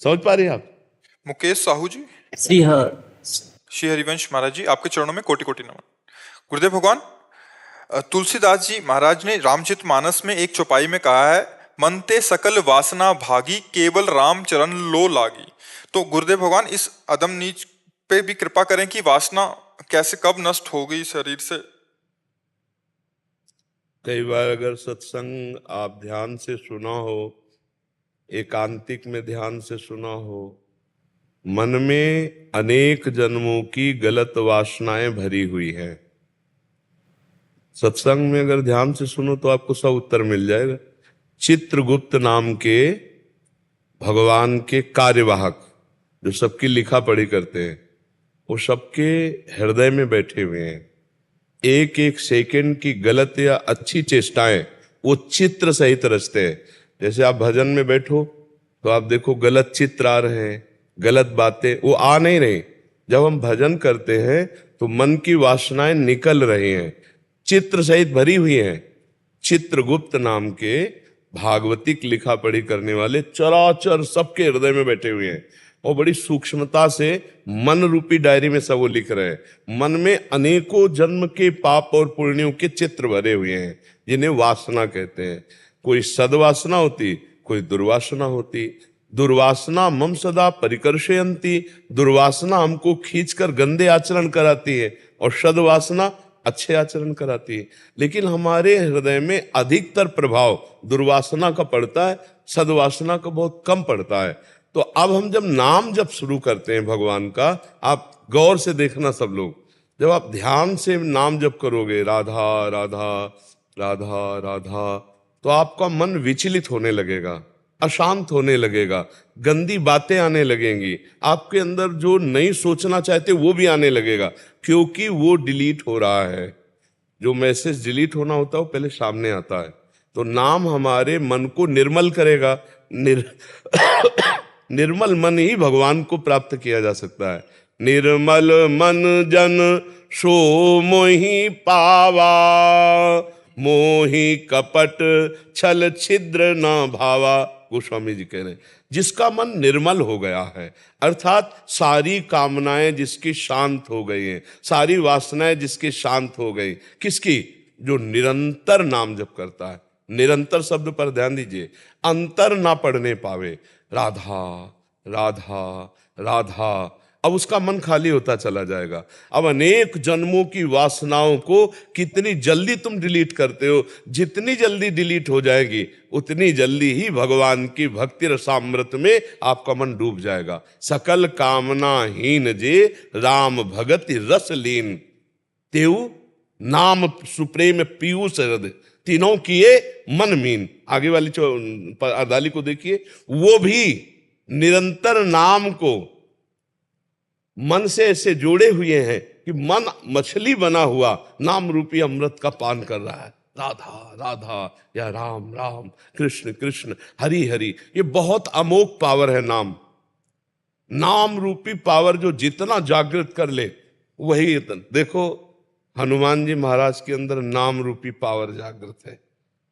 समझ पा रहे हैं आप? मुकेश साहू जी, श्री श्री हरिवंश महाराज जी, आपके चरणों में कोटि कोटि नमन। गुरुदेव भगवान, तुलसीदास जी महाराज ने रामचरितमानस में एक चौपाई में कहा है, मन ते सकल वासना भागी, केवल राम चरण लो लागी। तो गुरुदेव भगवान इस अदम नीच पे भी कृपा करें कि वासना कैसे कब नष्ट हो गई शरीर से। कई बार अगर सत्संग आप ध्यान से सुना हो, एकांतिक में ध्यान से सुना हो, मन में अनेक जन्मों की गलत वासनाएं भरी हुई हैं। सत्संग में अगर ध्यान से सुनो तो आपको सब उत्तर मिल जाएगा। चित्रगुप्त नाम के भगवान के कार्यवाहक जो सबकी लिखा पढ़ी करते हैं, वो सबके हृदय में बैठे हुए हैं। एक एक सेकंड की गलत या अच्छी चेष्टाएं वो चित्र सहित रचते हैं। जैसे आप भजन में बैठो तो आप देखो गलत चित्र आ रहे हैं, गलत बातें वो आ नहीं रही। जब हम भजन करते हैं तो मन की वासनाएं निकल रही हैं, चित्र सहित भरी हुई हैं। चित्रगुप्त नाम के भागवतिक लिखा पढ़ी करने वाले चराचर सबके हृदय में बैठे हुए हैं और बड़ी सूक्ष्मता से मन रूपी डायरी में सब वो लिख रहे हैं। मन में अनेकों जन्म के पाप और पुण्यों के चित्र भरे हुए हैं, जिन्हें वासना कहते हैं। कोई सद्वासना होती, कोई दुर्वासना होती। दुर्वासना मम सदा परिकर्षयन्ति, दुर्वासना हमको खींचकर गंदे आचरण कराती है और सद्वासना अच्छे आचरण कराती है। लेकिन हमारे हृदय में अधिकतर प्रभाव दुर्वासना का पड़ता है, सद्वासना का बहुत कम पड़ता है। तो अब हम जब नाम जप शुरू करते हैं भगवान का, आप गौर से देखना सब लोग, जब आप ध्यान से नाम जप करोगे राधा राधा राधा राधा, तो आपका मन विचलित होने लगेगा, अशांत होने लगेगा, गंदी बातें आने लगेंगी, आपके अंदर जो नहीं सोचना चाहते वो भी आने लगेगा, क्योंकि वो डिलीट हो रहा है। जो मैसेज डिलीट होना होता है वो पहले सामने आता है। तो नाम हमारे मन को निर्मल करेगा। निर्मल मन ही भगवान को प्राप्त किया जा सकता है। निर्मल मन जन सो मोहि पावा, मोहि कपट छल छिद्र न भावा। गोस्वामी जी कह रहे हैं, जिसका मन निर्मल हो गया है, अर्थात सारी कामनाएं जिसकी शांत हो गई हैं, सारी वासनाएं जिसकी शांत हो गई। किसकी? जो निरंतर नाम जप करता है। निरंतर शब्द पर ध्यान दीजिए, अंतर ना पढ़ने पावे, राधा राधा राधा, अब उसका मन खाली होता चला जाएगा। अब अनेक जन्मों की वासनाओं को कितनी जल्दी तुम डिलीट करते हो, जितनी जल्दी डिलीट हो जाएगी उतनी जल्दी ही भगवान की भक्ति रसामृत में आपका मन डूब जाएगा। सकल कामना हीन जे राम भगति रस लीन, तेऊ नाम सुप्रेम पीयूष हृदय, तीनों किए मन मीन। आगे वाली अर्धाली को देखिए, वो भी निरंतर नाम को मन से ऐसे जोड़े हुए हैं कि मन मछली बना हुआ नाम रूपी अमृत का पान कर रहा है। राधा राधा या राम राम, कृष्ण कृष्ण, हरि हरि। ये बहुत अमोघ पावर है नाम। नाम रूपी पावर जो जितना जागृत कर ले वही इतना। देखो हनुमान जी महाराज के अंदर नाम रूपी पावर जागृत है।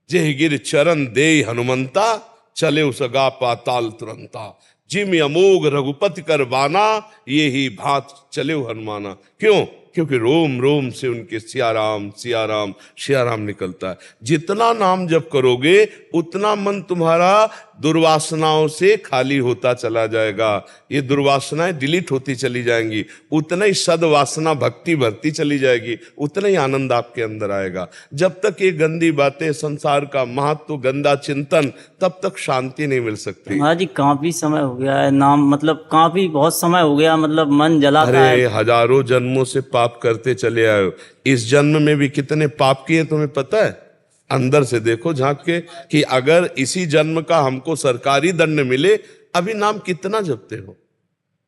जेहि गिर चरण दे हनुमंता, चले उसगा पाताल तुरंता। जिम अमोघ रघुपति कर बाना, ये ही भात चले हनुमाना। क्यों? क्योंकि रोम रोम से उनके सिया राम सिया राम सिया राम निकलता है। जितना नाम जप करोगे उतना मन तुम्हारा दुर्वासनाओं से खाली होता चला जाएगा। ये दुर्वासनाएं डिलीट होती चली जाएंगी, उतना ही सद्वासना भक्ति बढ़ती चली जाएगी, उतना ही आनंद आपके अंदर आएगा। जब तक ये गंदी बातें, संसार का महत्व, गंदा चिंतन, तब तक शांति नहीं मिल सकती। महाराज जी काफी समय हो गया है नाम, मतलब काफी बहुत समय हो गया, मतलब मन जलाता है। अरे हजारों जन्मों से पाप करते चले आए हो, इस जन्म में भी कितने पाप किए तुम्हें पता है? अंदर से देखो झांक के कि अगर इसी जन्म का हमको सरकारी दंड मिले, अभी नाम कितना जपते हो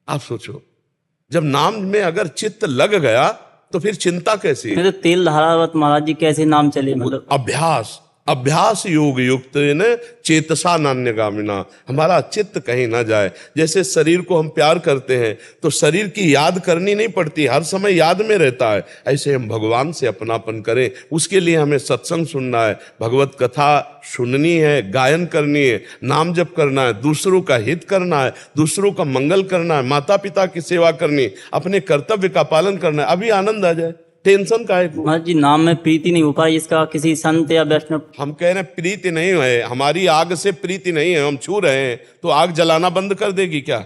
आप सोचो। जब नाम में अगर चित्त लग गया तो फिर चिंता कैसी? तो तेल धारावत महाराज जी कैसे नाम चले, मतलब अभ्यास अभ्यास योग युक्त न चेतसा नान्यगामिना, हमारा चित्त कहीं ना जाए। जैसे शरीर को हम प्यार करते हैं तो शरीर की याद करनी नहीं पड़ती, हर समय याद में रहता है। ऐसे हम भगवान से अपनापन करें, उसके लिए हमें सत्संग सुनना है, भगवत कथा सुननी है, गायन करनी है, नाम जप करना है, दूसरों का हित करना है, दूसरों का मंगल करना है, माता पिता की सेवा करनी है, अपने कर्तव्य का पालन करना है। अभी आनंद आ जाए, टेंशन का है। महाराज जी नाम में प्रीति नहीं हो पाई, इसका किसी संत या वैष्णव। हम कह रहे हैं प्रीति नहीं है, हमारी आग से प्रीति नहीं है, हम छू रहे हैं तो आग जलाना बंद कर देगी क्या?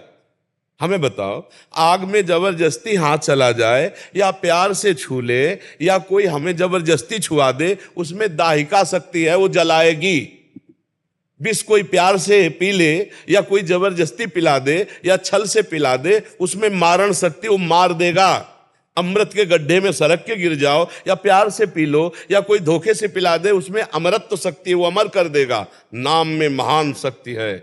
हमें बताओ, आग में जबरदस्ती हाथ चला जाए या प्यार से छू ले या कोई हमें जबरदस्ती छुआ दे, उसमें दाहिका शक्ति है, वो जलाएगी। विष कोई प्यार से पी ले या कोई जबरदस्ती पिला दे या छल से पिला दे, उसमें मारण शक्ति, वो मार देगा। अमृत के गड्ढे में सरक के गिर जाओ या प्यार से पी लो या कोई धोखे से पिला दे, उसमें अमरत्व शक्ति है, वो अमर कर देगा। नाम में महान शक्ति है।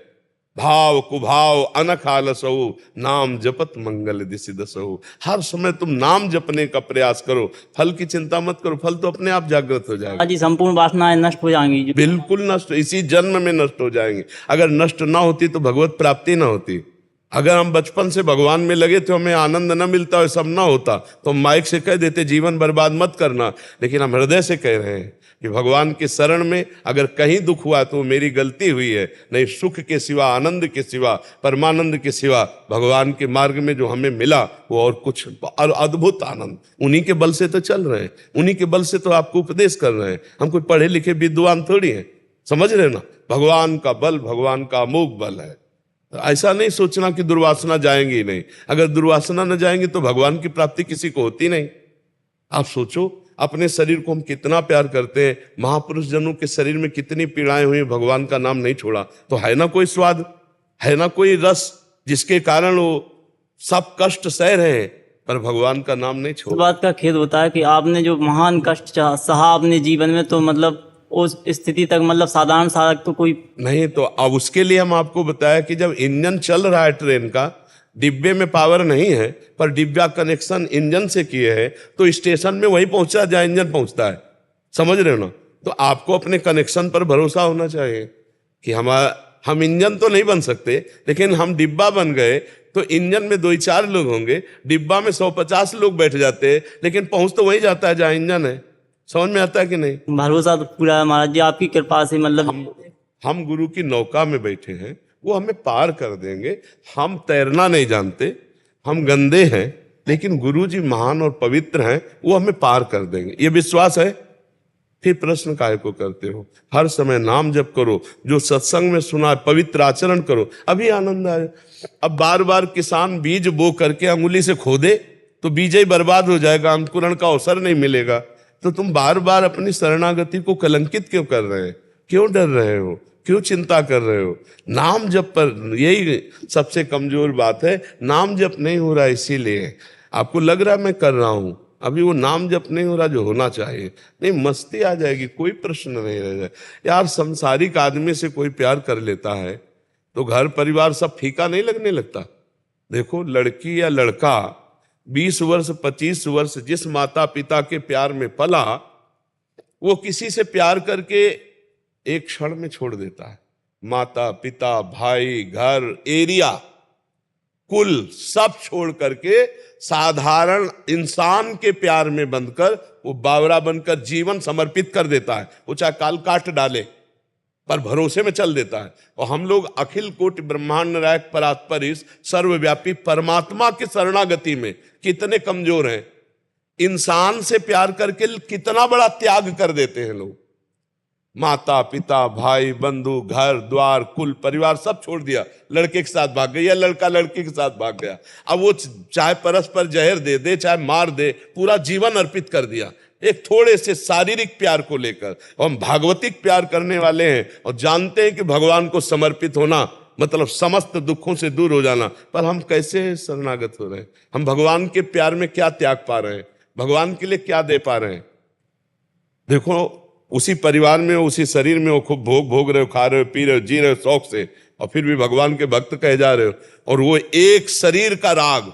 भाव कुभाव अनख आलसहु, नाम जपत मंगल दिसि दसहु। हर समय तुम नाम जपने का प्रयास करो, फल की चिंता मत करो, फल तो अपने आप जागृत हो जाएगा। जी संपूर्ण वासनाएं नष्ट हो जाएंगी। बिल्कुल नष्ट, इसी जन्म में नष्ट हो जाएंगे। अगर नष्ट ना होती तो भगवत प्राप्ति ना होती। अगर हम बचपन से भगवान में लगे तो हमें आनंद न मिलता और सब ना होता तो हम माइक से कह देते जीवन बर्बाद मत करना। लेकिन हम हृदय से कह रहे हैं कि भगवान की शरण में अगर कहीं दुख हुआ तो मेरी गलती हुई है, नहीं सुख के सिवा, आनंद के सिवा, परमानंद के सिवा भगवान के मार्ग में जो हमें मिला वो और कुछ और अद्भुत आनंद। उन्हीं के बल से तो चल रहे हैं, उन्हीं के बल से तो आपको उपदेश कर रहे हैं। हम कोई पढ़े लिखे विद्वान थोड़ी हैं, समझ रहे ना? भगवान का बल, भगवान का अमोघ बल है। ऐसा नहीं सोचना कि दुर्वासना जाएंगी ही नहीं। अगर दुर्वासना न जाएंगी तो भगवान की प्राप्ति किसी को होती नहीं। आप सोचो, अपने शरीर को हम कितना प्यार करते हैं, महापुरुष जनों के शरीर में कितनी पीड़ाएं हुई, भगवान का नाम नहीं छोड़ा तो है ना कोई स्वाद, है ना कोई रस जिसके कारण वो सब कष्ट सह रहे हैं पर भगवान का नाम नहीं इस छोड़ा। बात का खेद होता है कि आपने जो महान कष्ट सहा अपने जीवन में, तो मतलब उस स्थिति तक मतलब साधारण साधक तो कोई नहीं। तो अब उसके लिए हम आपको बताया कि जब इंजन चल रहा है ट्रेन का, डिब्बे में पावर नहीं है पर डिब्बा कनेक्शन इंजन से किए हैं तो स्टेशन में वही पहुंचा जहां इंजन पहुंचता है। समझ रहे हो ना? तो आपको अपने कनेक्शन पर भरोसा होना चाहिए कि हम इंजन तो नहीं बन सकते लेकिन हम डिब्बा बन गए तो इंजन में 2-4 लोग होंगे, डिब्बा में 150 लोग बैठ जाते हैं लेकिन पहुंच तो वही जाता है जहां इंजन है। समझ में आता है कि नहीं? भरोसा तो पूरा है महाराज जी, आपकी कृपा से। मतलब हम गुरु की नौका में बैठे हैं, वो हमें पार कर देंगे। हम तैरना नहीं जानते, हम गंदे हैं, लेकिन गुरु जी महान और पवित्र हैं, वो हमें पार कर देंगे। ये विश्वास है। फिर प्रश्न काहे को करते हो? हर समय नाम जप करो, जो सत्संग में सुना पवित्र आचरण करो, अभी आनंद आए। अब बार बार किसान बीज बो करके अंगुली से खोदे तो बीज ही बर्बाद हो जाएगा, अंकुरण का अवसर नहीं मिलेगा। तो तुम बार बार अपनी शरणागति को कलंकित क्यों कर रहे हैं? क्यों डर रहे हो? क्यों चिंता कर रहे हो? नाम जप पर, यही सबसे कमजोर बात है। नाम जप नहीं हो रहा, इसीलिए आपको लग रहा है मैं कर रहा हूं, अभी वो नाम जप नहीं हो रहा जो होना चाहिए। नहीं, मस्ती आ जाएगी, कोई प्रश्न नहीं रह जाए। यार संसारिक आदमी से कोई प्यार कर लेता है तो घर परिवार सब फीका नहीं लगने लगता। देखो, लड़की या लड़का 20 वर्ष 25 वर्ष जिस माता पिता के प्यार में पला, वो किसी से प्यार करके एक क्षण में छोड़ देता है। माता पिता, भाई, घर, एरिया, कुल सब छोड़ करके साधारण इंसान के प्यार में बंधकर वो बावरा बनकर जीवन समर्पित कर देता है। वो चाहे काल काट डाले पर भरोसे में चल देता है। और हम लोग अखिल कोटि ब्रह्मांड नायक परात्परिश सर्वव्यापी परमात्मा की शरणागति में कितने कमजोर हैं। इंसान से प्यार करके कितना बड़ा त्याग कर देते हैं लोग। माता पिता, भाई, बंधु, घर द्वार, कुल परिवार सब छोड़ दिया, लड़के के साथ भाग गया, लड़का लड़की के साथ भाग गया। अब वो चाहे परस्पर जहर दे दे, चाहे मार दे, पूरा जीवन अर्पित कर दिया एक थोड़े से शारीरिक प्यार को लेकर। हम भागवतिक प्यार करने वाले हैं और जानते हैं कि भगवान को समर्पित होना मतलब समस्त दुखों से दूर हो जाना, पर हम कैसे शरणागत हो रहे हैं? हम भगवान के प्यार में क्या त्याग पा रहे हैं? भगवान के लिए क्या दे पा रहे हैं? देखो, उसी परिवार में, उसी शरीर में वो खूब भोग रहे हो, खा रहे हो, पी रहे हो, जी रहे हो शौक से, और फिर भी भगवान के भक्त कहे जा रहे हो। और वो एक शरीर का राग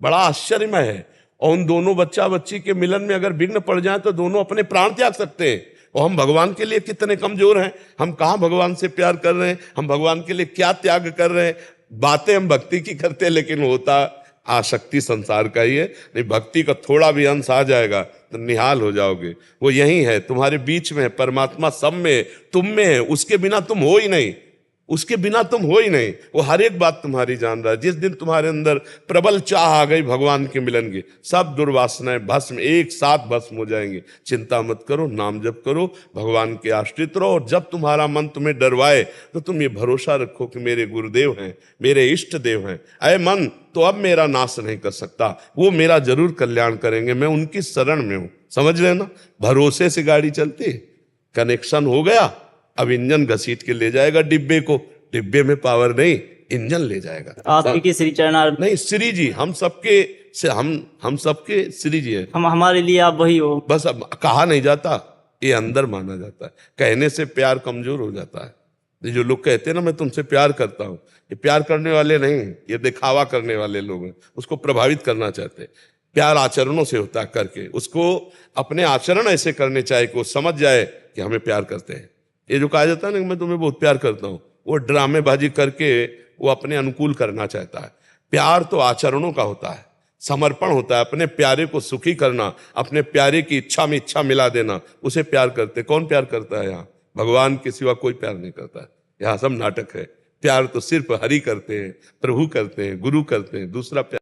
बड़ा आश्चर्यमय है। और उन दोनों बच्चा बच्ची के मिलन में अगर विघ्न पड़ जाए तो दोनों अपने प्राण त्याग सकते हैं। और हम भगवान के लिए कितने कमजोर हैं, हम कहाँ भगवान से प्यार कर रहे हैं, हम भगवान के लिए क्या त्याग कर रहे हैं। बातें हम भक्ति की करते हैं लेकिन होता आसक्ति संसार का ही है। नहीं, भक्ति का थोड़ा भी अंश आ जाएगा तो निहाल हो जाओगे। वो यही है, तुम्हारे बीच में है, परमात्मा सब में है, तुम में है, उसके बिना तुम हो ही नहीं, उसके बिना तुम हो ही नहीं। वो हर एक बात तुम्हारी जान रहा है। जिस दिन तुम्हारे अंदर प्रबल चाह आ गई भगवान के मिलन की, सब दुर्वासनाएं भस्म, एक साथ भस्म हो जाएंगी। चिंता मत करो, नाम जप करो, भगवान के आश्रित रहो। और जब तुम्हारा मन तुम्हें डरवाए तो तुम ये भरोसा रखो कि मेरे गुरुदेव हैं, मेरे इष्ट देव हैं। अय मन, तो अब मेरा नाश नहीं कर सकता, वो मेरा जरूर कल्याण करेंगे, मैं उनकी शरण में हूं। समझ लेना, भरोसे से गाड़ी चलती है। कनेक्शन हो गया, अब इंजन घसीट के ले जाएगा डिब्बे को। डिब्बे में पावर नहीं, इंजन ले जाएगा। आपकी की श्री चरणार नहीं, श्री जी हम सबके से, हम सबके श्री जी हैं। हम हमारे लिए आप वही हो। बस अब कहा नहीं जाता, ये अंदर माना जाता है। कहने से प्यार कमजोर हो जाता है। जो लोग कहते हैं ना मैं तुमसे प्यार करता हूं, ये प्यार करने वाले नहीं, ये दिखावा करने वाले लोग हैं, उसको प्रभावित करना चाहते हैं। प्यार आचरणों से होता है, करके उसको अपने आचरण ऐसे करने चाहिए कि वो समझ जाए कि हमें प्यार करते हैं। ये जो कहा जाता है ना कि मैं तुम्हें बहुत प्यार करता हूं, वो ड्रामेबाजी करके वो अपने अनुकूल करना चाहता है। प्यार तो आचरणों का होता है, समर्पण होता है, अपने प्यारे को सुखी करना, अपने प्यारे की इच्छा में इच्छा मिला देना, उसे प्यार करते। कौन प्यार करता है यहाँ? भगवान के सिवा कोई प्यार नहीं करता है। यहाँ सब नाटक है। प्यार तो सिर्फ हरि करते हैं, प्रभु करते हैं, गुरु करते हैं, दूसरा प्यार